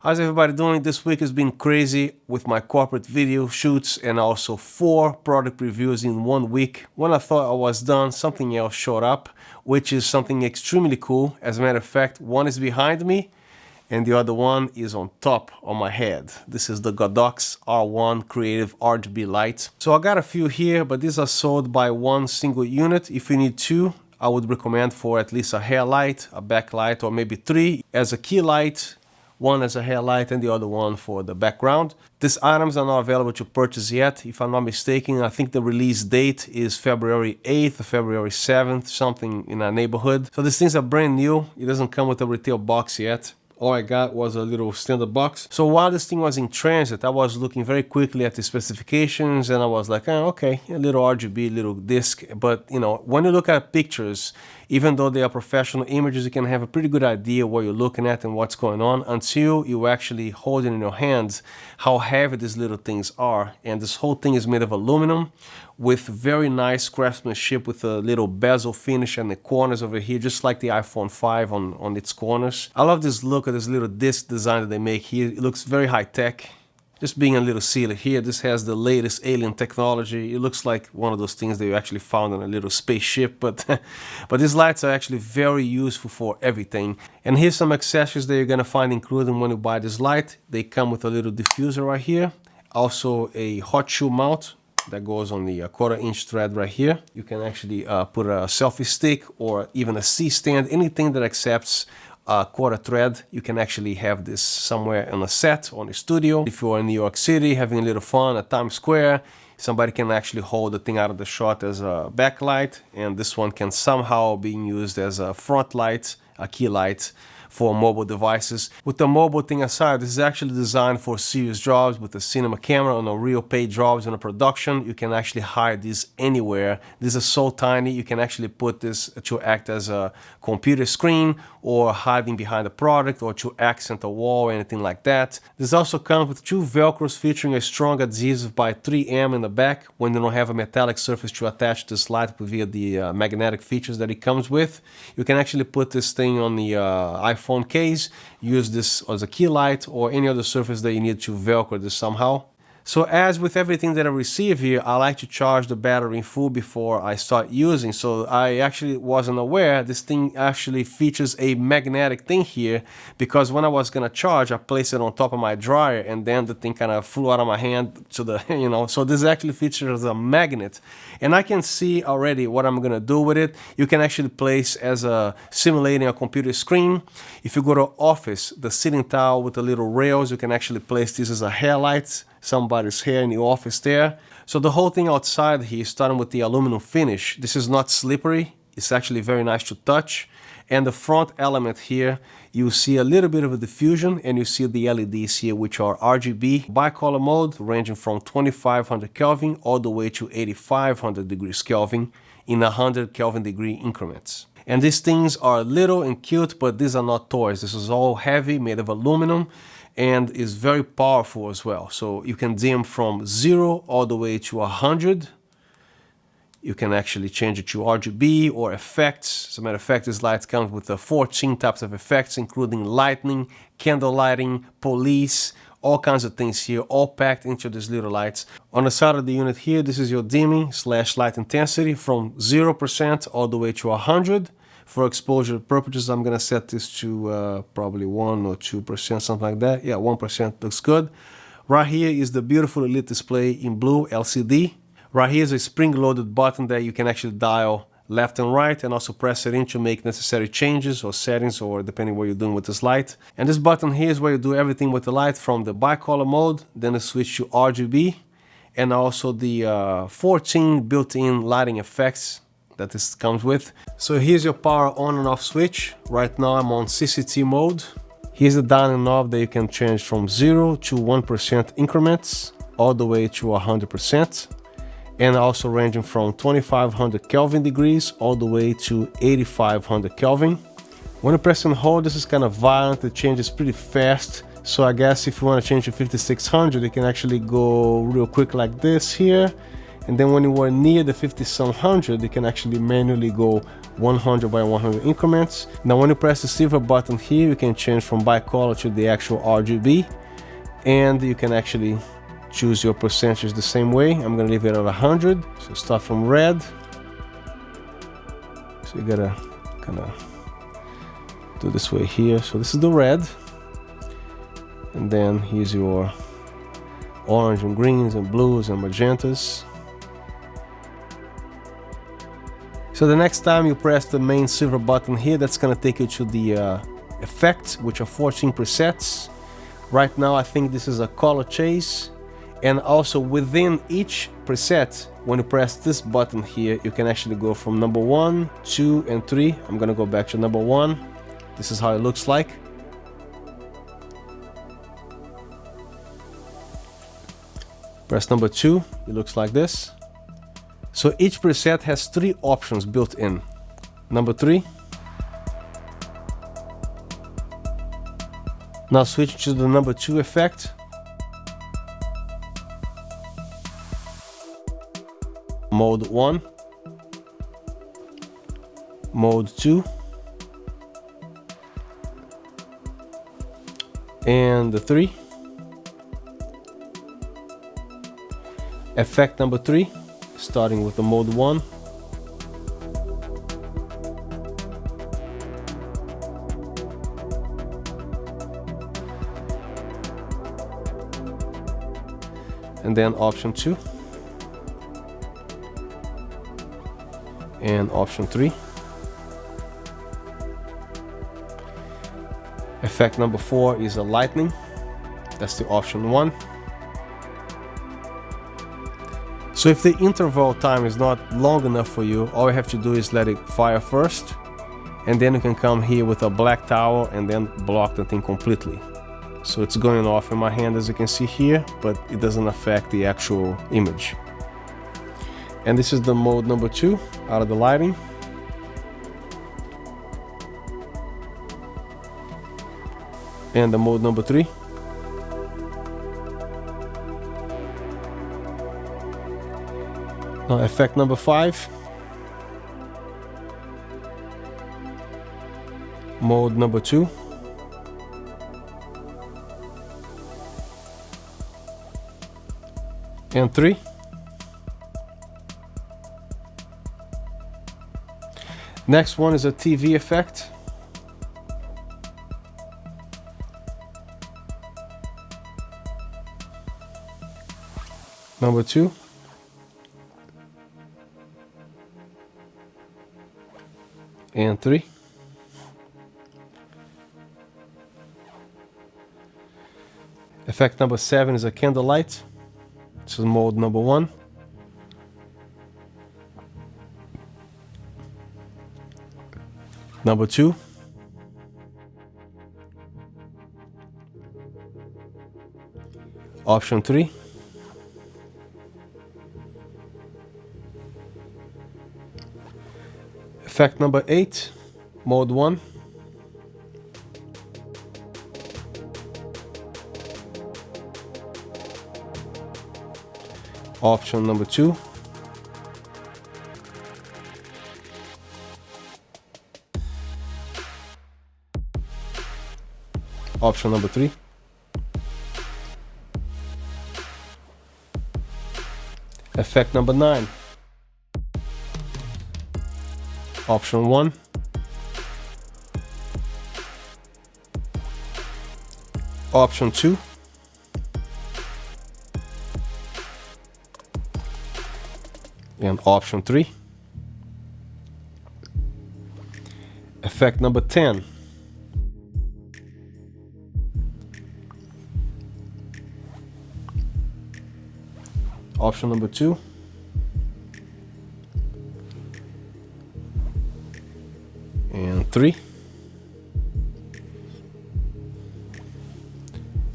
How's everybody doing? This week has been crazy with my corporate video shoots and also 4 product reviews in 1 week. When I thought I was done, something else showed up, which is something extremely cool. As a matter of fact, one is behind me and the other one is on top of my head. This is the Godox R1 Creative RGB light. So I got a few here, but these are sold by one single unit. If you need 2, I would recommend for at least a hair light, a backlight, or maybe 3 as a key light. One as a hair light and the other one for the background. These items are not available to purchase yet. If I'm not mistaken, I think the release date is February 8th or February 7th, something in that neighborhood. So these things are brand new. It doesn't come with a retail box yet. All I got was a little standard box. So while this thing was in transit, I was looking very quickly at the specifications and I was like, oh, okay, a little RGB, little disc. But you know, when you look at pictures, even though they are professional images, you can have a pretty good idea what you're looking at and what's going on until you actually hold it in your hands how heavy these little things are. And this whole thing is made of aluminum with very nice craftsmanship with a little bezel finish on the corners over here, just like the iPhone 5 on its corners. I love this look of this little disc design that they make here. It looks very high-tech. Just being a little silly here, this has the latest alien technology. It looks like one of those things that you actually found on a little spaceship, but these lights are actually very useful for everything. And here's some accessories that you're gonna find included when you buy this light. They come with a little diffuser right here, also a hot shoe mount that goes on the 1/4-inch thread right here. You can actually put a selfie stick or even a C-stand, anything that accepts a 1/4 thread. You can actually have this somewhere on a set or in a studio. If you're in New York City having a little fun at Times Square, somebody can actually hold the thing out of the shot as a backlight, and this one can somehow be used as a front light, a key light for mobile devices. With the mobile thing aside, this is actually designed for serious jobs with a cinema camera on a real paid jobs in a production. You can actually hide these anywhere. This is so tiny, you can actually put this to act as a computer screen or hiding behind a product or to accent a wall or anything like that. This also comes with 2 Velcros featuring a strong adhesive by 3M in the back when you don't have a metallic surface to attach this light via the magnetic features that it comes with. You can actually put this thing on the iPhone case, use this as a key light or any other surface that you need to Velcro this somehow. So as with everything that I receive here, I like to charge the battery in full before I start using. So I actually wasn't aware this thing actually features a magnetic thing here, because when I was gonna charge, I placed it on top of my dryer and then the thing kind of flew out of my hand to the, you know, so this actually features a magnet. And I can see already what I'm gonna do with it. You can actually place as a simulating a computer screen. If you go to office, the ceiling tile with the little rails, you can actually place this as a hair light, somebody's hair in the office there. So the whole thing outside here, starting with the aluminum finish, this is not slippery. It's actually very nice to touch. And the front element here, you see a little bit of a diffusion and you see the LEDs here, which are RGB bicolor mode, ranging from 2500 Kelvin all the way to 8500 degrees Kelvin in 100 Kelvin degree increments. And these things are little and cute, but these are not toys. This is all heavy, made of aluminum, and is very powerful as well. So you can dim from 0 all the way to 100. You can actually change it to RGB or effects. As a matter of fact, this light comes with 14 types of effects, including lightning, candle lighting, police, all kinds of things here, all packed into these little lights. On the side of the unit here, this is your dimming / light intensity from 0% all the way to 100. For exposure purposes, I'm gonna set this to probably 1 or 2%, something like that. Yeah, 1% looks good. Right here is the beautiful Elite display in blue LCD. Right here is a spring-loaded button that you can actually dial left and right and also press it in to make necessary changes or settings, or depending what you're doing with this light. And this button here is where you do everything with the light, from the bicolor mode, then the switch to RGB, and also the 14 built-in lighting effects that this comes with. So here's your power on and off switch. Right now I'm on CCT mode. Here's the dialing knob that you can change from 0 to 1% increments all the way to 100%, and also ranging from 2500 Kelvin degrees all the way to 8500 Kelvin. When you press and hold, this is kind of violent. It changes pretty fast. So I guess if you want to change to 5600, you can actually go real quick like this here, And then when you were near the 50-some-100, you can actually manually go 100 by 100 increments. Now when you press the silver button here, you can change from bicolor to the actual RGB, and you can actually choose your percentage the same way. I'm gonna leave it at 100. So start from red. So you gotta kind of do this way here. So this is the red, and then here's your orange and greens and blues and magentas. So the next time you press the main silver button here, that's gonna take you to the effect, which are 14 presets. Right now I think this is a color chase, and also within each preset, when you press this button here, you can actually go from number 1, 2, and 3. I'm gonna go back to number 1. This is how it looks like. Press number 2, it looks like this. So each preset has 3 options built in. Number 3. Now switch to the number 2 effect. Mode 1. Mode 2. And the 3. Effect number 3, starting with the mode 1. And then option 2. And option 3. Effect number 4 is a lightning. That's the option 1. So if the interval time is not long enough for you, all you have to do is let it fire first, and then you can come here with a black towel and then block the thing completely. So it's going off in my hand, as you can see here, but it doesn't affect the actual image. And this is the mode number 2 out of the lighting. And the mode number 3. Now effect number 5. Mode number 2. And 3. Next one is a TV effect. Number 2. And 3. Effect number 7 is a candlelight. This is mode number 1. Number 2. Option 3. Effect number 8, mode 1. Option number 2. Option number 3. Effect number 9. Option 1. Option 2. And option 3. Effect number 10. Option number 2. And 3.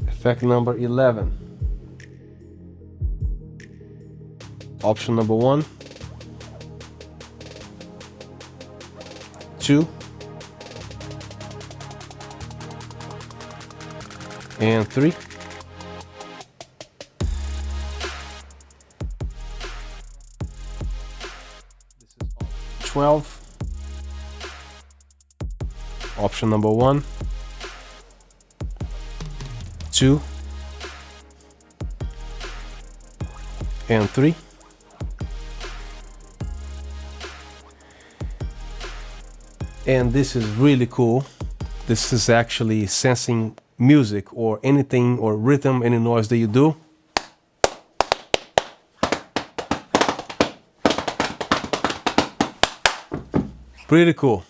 Effect number 11. Option number 1. 2. And 3. 12. Option number 1, 2, and 3. And this is really cool. This is actually sensing music or anything or rhythm, any noise that you do. Pretty cool.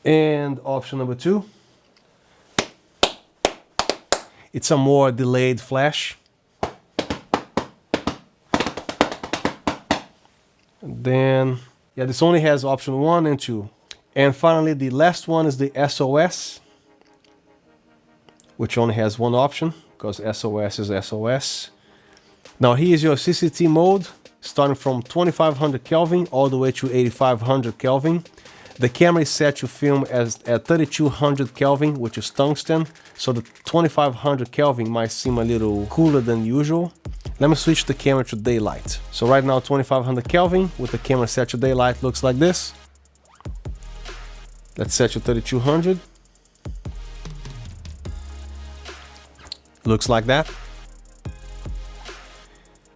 And option number 2, it's a more delayed flash. And then, yeah, this only has option 1 and 2. And finally, the last one is the SOS, which only has one option because SOS is SOS. Now here's your CCT mode, starting from 2500 Kelvin all the way to 8500 Kelvin. The camera is set to film at 3200 Kelvin, which is tungsten, so the 2500 Kelvin might seem a little cooler than usual. Let me switch the camera to daylight. So right now 2500 Kelvin with the camera set to daylight looks like this. Let's set to 3200. Looks like that.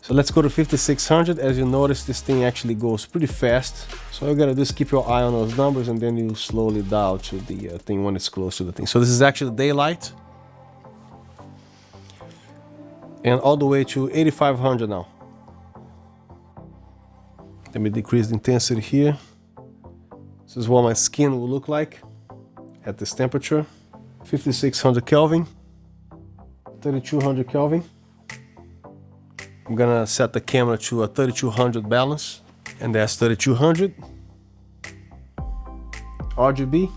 So let's go to 5600. As you notice, this thing actually goes pretty fast. So all you gotta do is keep your eye on those numbers and then you slowly dial to the thing when it's close to the thing. So this is actually daylight. And all the way to 8500 now. Let me decrease the intensity here. This is what my skin will look like at this temperature. 5600 Kelvin, 3200 Kelvin. I'm gonna set the camera to a 3200 balance, and that's 3200. RGB,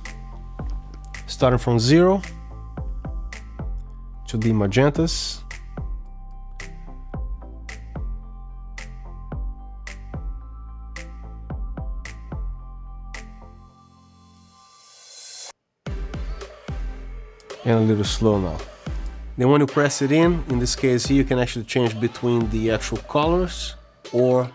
starting from 0 to the magentas. And a little slow now. Then when you press it in this case here, you can actually change between the actual colors or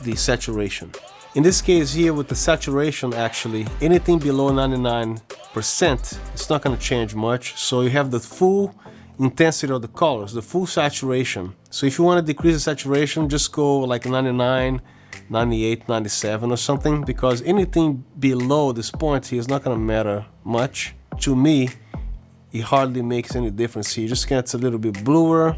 the saturation. In this case here with the saturation, actually, anything below 99%, it's not gonna change much. So you have the full intensity of the colors, the full saturation. So if you wanna decrease the saturation, just go like 99, 98, 97 or something, because anything below this point here is not gonna matter much. To me, it hardly makes any difference here. It just gets a little bit bluer.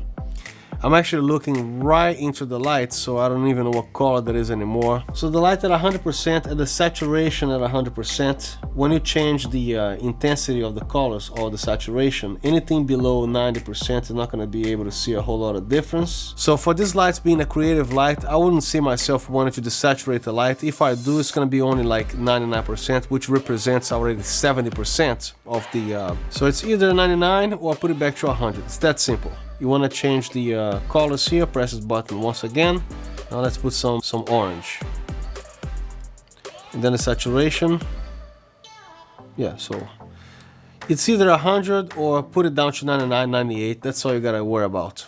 I'm actually looking right into the light, so I don't even know what color that is anymore. So the light at 100% and the saturation at 100%. When you change the intensity of the colors or the saturation, anything below 90% is not going to be able to see a whole lot of difference. So for this light being a creative light, I wouldn't see myself wanting to desaturate the light. If I do, it's going to be only like 99%, which represents already 70% of the... So it's either 99 or put it back to 100. It's that simple. You want to change the colors here, press this button once again. Now let's put some orange. And then the saturation. Yeah, so it's either 100 or put it down to 99, 98. That's all you gotta worry about.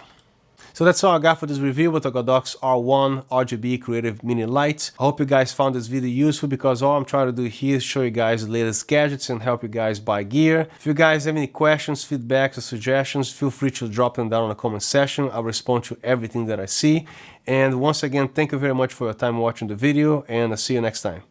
So that's all I got for this review with the Godox R1 RGB Creative Mini Light. I hope you guys found this video useful, because all I'm trying to do here is show you guys the latest gadgets and help you guys buy gear. If you guys have any questions, feedbacks, or suggestions, feel free to drop them down in the comment section. I'll respond to everything that I see. And once again, thank you very much for your time watching the video, and I'll see you next time.